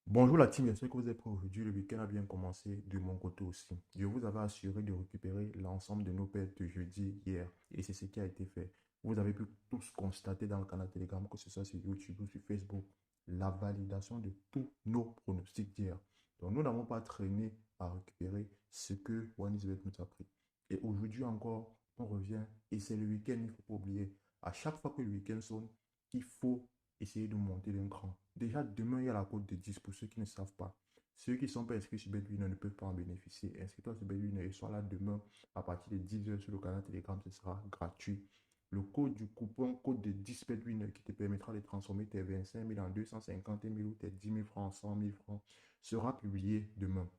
Bonjour la team, j'espère que vous êtes prêts aujourd'hui. Le week-end a bien commencé de mon côté aussi. Je vous avais assuré de récupérer l'ensemble de nos pertes de jeudi hier et c'est ce qui a été fait. Vous avez pu tous constater dans le canal Telegram, que ce soit sur YouTube ou sur Facebook, la validation de tous nos pronostics d'hier. Donc nous n'avons pas traîné à récupérer ce que OneXBet nous a pris. Et aujourd'hui encore, on revient et c'est le week-end, il ne faut pas oublier. À chaque fois que le week-end sonne, il faut essayer de monter d'un cran. Déjà, demain, il y a la cote de 10 pour ceux qui ne savent pas. Ceux qui ne sont pas inscrits sur BetWinner ne peuvent pas en bénéficier. Inscris-toi sur BetWinner et sois là demain à partir de 10 h sur le canal Telegram. Ce sera gratuit. Le code du coupon, code de 10 BetWinner qui te permettra de transformer tes 25 000 en 250 000 ou tes 10 000 francs en 100 000 francs sera publié demain.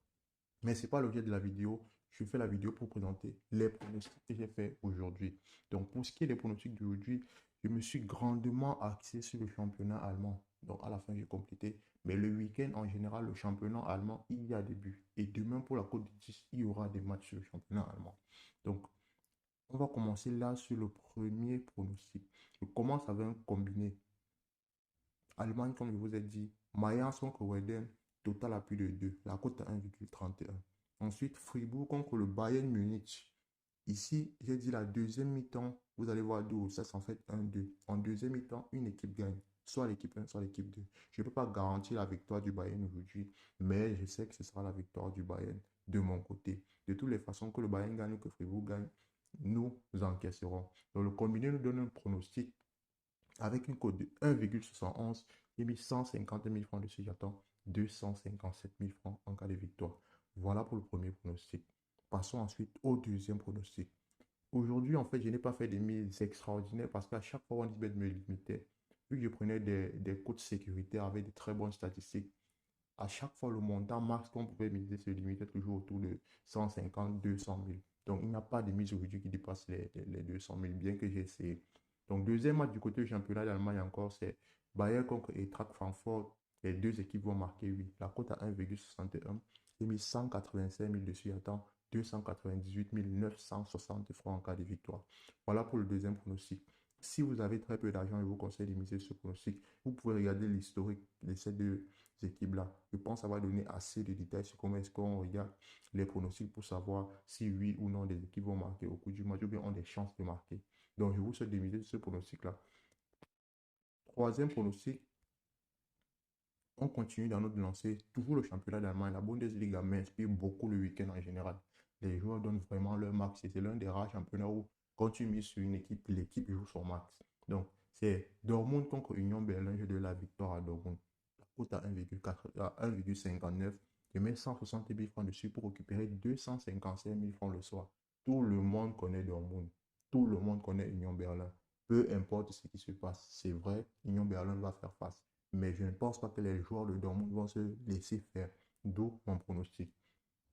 Mais ce n'est pas l'objet de la vidéo. Je fais la vidéo pour présenter les pronostics que j'ai fait aujourd'hui. Donc, pour ce qui est des pronostics d'aujourd'hui, je me suis grandement axé sur le championnat allemand. Donc, à la fin, j'ai complété. Mais le week-end, en général, le championnat allemand, il y a des buts. Et demain, pour la Côte de 10, il y aura des matchs sur le championnat allemand. Donc, on va commencer là sur le premier pronostic. Je commence avec un combiné. Allemagne, comme je vous ai dit, Mayence contre Weden, total à plus de 2. La cote à 1,31. Ensuite, Fribourg contre le Bayern Munich. Ici, j'ai dit la deuxième mi-temps, vous allez voir d'où ça s'en fait 1-2. En deuxième mi-temps, une équipe gagne. Soit l'équipe 1, soit l'équipe 2. Je ne peux pas garantir la victoire du Bayern aujourd'hui, mais je sais que ce sera la victoire du Bayern de mon côté. De toutes les façons, que le Bayern gagne ou que Fribourg gagne, nous encaisserons. Donc le combiné nous donne un pronostic avec une cote de 1,71, j'ai mis 150 000 francs dessus, j'attends 257 000 francs en cas de victoire. Voilà pour le premier pronostic. Passons ensuite au deuxième pronostic. Aujourd'hui, en fait, je n'ai pas fait des mises extraordinaires parce qu'à chaque fois, OneXBet me limitait. Vu que je prenais des cotes sécuritaires avec de très bonnes statistiques, à chaque fois, le montant max qu'on pouvait miser se limitait toujours autour de 150, 200 000. Donc, il n'y a pas de mise aujourd'hui qui dépasse les 200 000, bien que j'ai essayé. Donc, deuxième match du côté du championnat d'Allemagne encore, c'est Bayern contre Eintracht Francfort. Les deux équipes vont marquer 8. La cote à 1,61. J'ai mis 185 000 dessus. Attends, 298 960 francs en cas de victoire. Voilà pour le deuxième pronostic. Si vous avez très peu d'argent, je vous conseille de miser ce pronostic. Vous pouvez regarder l'historique de ces deux équipes-là. Je pense avoir donné assez de détails sur comment est-ce qu'on regarde les pronostics pour savoir si oui ou non les équipes vont marquer au cours du match ou bien ont des chances de marquer. Donc, je vous souhaite de miser ce pronostic-là. Troisième pronostic, on continue dans notre lancée. Toujours le championnat d'Allemagne. La Bundesliga m'inspire beaucoup le week-end en général. Les joueurs donnent vraiment leur max. C'est l'un des rares championnats où, quand tu mises sur une équipe, l'équipe joue son max. Donc, c'est Dortmund contre Union Berlin. Je donne la victoire à Dortmund. La cote à 1,4, à 1,59. Je mets 160 000 francs dessus pour récupérer 255 000 francs le soir. Tout le monde connaît Dortmund. Tout le monde connaît Union Berlin. Peu importe ce qui se passe, c'est vrai, Union Berlin va faire face. Mais je ne pense pas que les joueurs de Dortmund vont se laisser faire. D'où mon pronostic.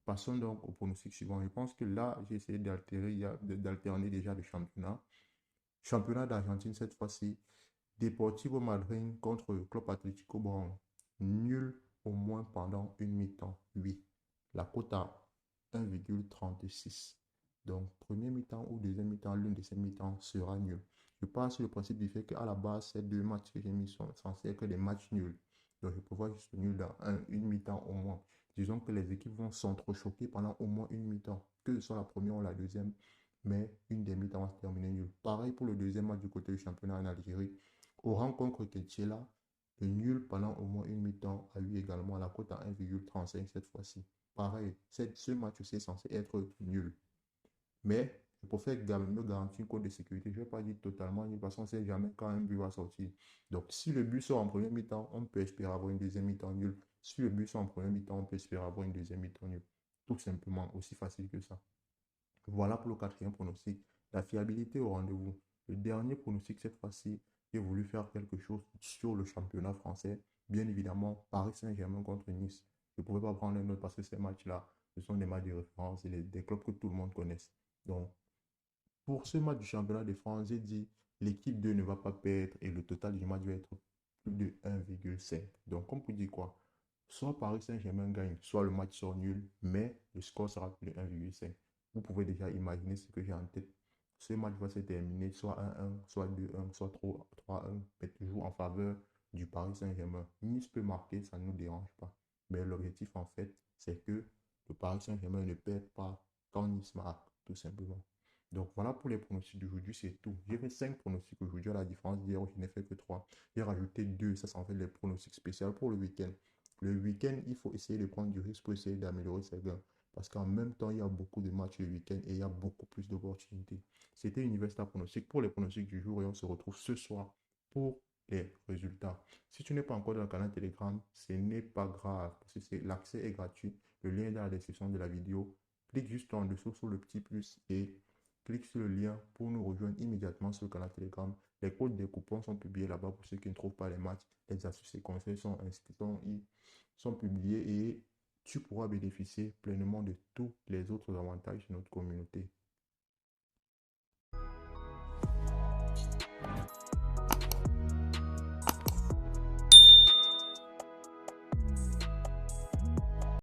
Passons donc au pronostic suivant. Je pense que là, j'ai essayé d'alterner déjà le championnat. Championnat d'Argentine cette fois-ci. Deportivo Madryn contre Club Atlético Brown. Nul au moins pendant une mi-temps. Oui. La cote à 1,36. Donc, premier mi-temps ou deuxième mi-temps, l'une de ces mi-temps sera nul. Je pars sur le principe du fait qu'à la base, ces deux matchs que j'ai mis sont censés être des matchs nuls. Donc, je prévois juste nul dans une mi-temps au moins. Disons que les équipes vont s'entrechoquer pendant au moins une mi-temps, que ce soit la première ou la deuxième, mais une des mi-temps va se terminer nul. Pareil pour le deuxième match du côté du championnat en Algérie. Oran contre Ketchela, le nul pendant au moins une mi-temps a eu également la cote à 1,35 cette fois-ci. Pareil, ce match aussi est censé être nul. Mais pour faire me garantir une cote de sécurité, je ne vais pas dire totalement nul parce qu'on ne sait jamais quand un but va sortir. Donc, si le but sort en première mi-temps, on peut espérer avoir une deuxième mi-temps nulle. Si le but sort en première mi-temps, on peut espérer avoir une deuxième mi-temps nulle. Tout simplement, aussi facile que ça. Voilà pour le quatrième pronostic. La fiabilité au rendez-vous. Le dernier pronostic, cette fois-ci, j'ai voulu faire quelque chose sur le championnat français. Bien évidemment, Paris Saint-Germain contre Nice. Je ne pouvais pas prendre un autre parce que ces matchs-là, ce sont des matchs de référence et des clubs que tout le monde connaisse. Donc, pour ce match du championnat de France, j'ai dit l'équipe 2 ne va pas perdre et le total du match va être plus de 1,5. Donc, comme vous dit quoi, soit Paris Saint-Germain gagne, soit le match sort nul, mais le score sera plus de 1,5. Vous pouvez déjà imaginer ce que j'ai en tête. Ce match va se terminer soit 1-1, soit 2-1, soit 3-1, mais toujours en faveur du Paris Saint-Germain. Nice peut marquer, ça ne nous dérange pas. Mais l'objectif, en fait, c'est que le Paris Saint-Germain ne perd pas quand Nice marque, tout simplement. Donc voilà pour les pronostics d'aujourd'hui, c'est tout. J'ai fait 5 pronostics aujourd'hui, à la différence d'hier où je n'ai fait que 3. J'ai rajouté 2, ça en fait les pronostics spéciaux pour le week-end. Le week-end, il faut essayer de prendre du risque pour essayer d'améliorer ses gains. Parce qu'en même temps, il y a beaucoup de matchs le week-end et il y a beaucoup plus d'opportunités. C'était Universitaire Pronostic pour les pronostics du jour et on se retrouve ce soir pour les résultats. Si tu n'es pas encore dans le canal Telegram, ce n'est pas grave parce que l'accès est gratuit. Le lien est dans la description de la vidéo. Clique juste en dessous sur le petit plus et clique sur le lien pour nous rejoindre immédiatement sur le canal Telegram. Les codes des coupons sont publiés là-bas pour ceux qui ne trouvent pas les matchs. Les astuces et conseils sont publiés et tu pourras bénéficier pleinement de tous les autres avantages de notre communauté.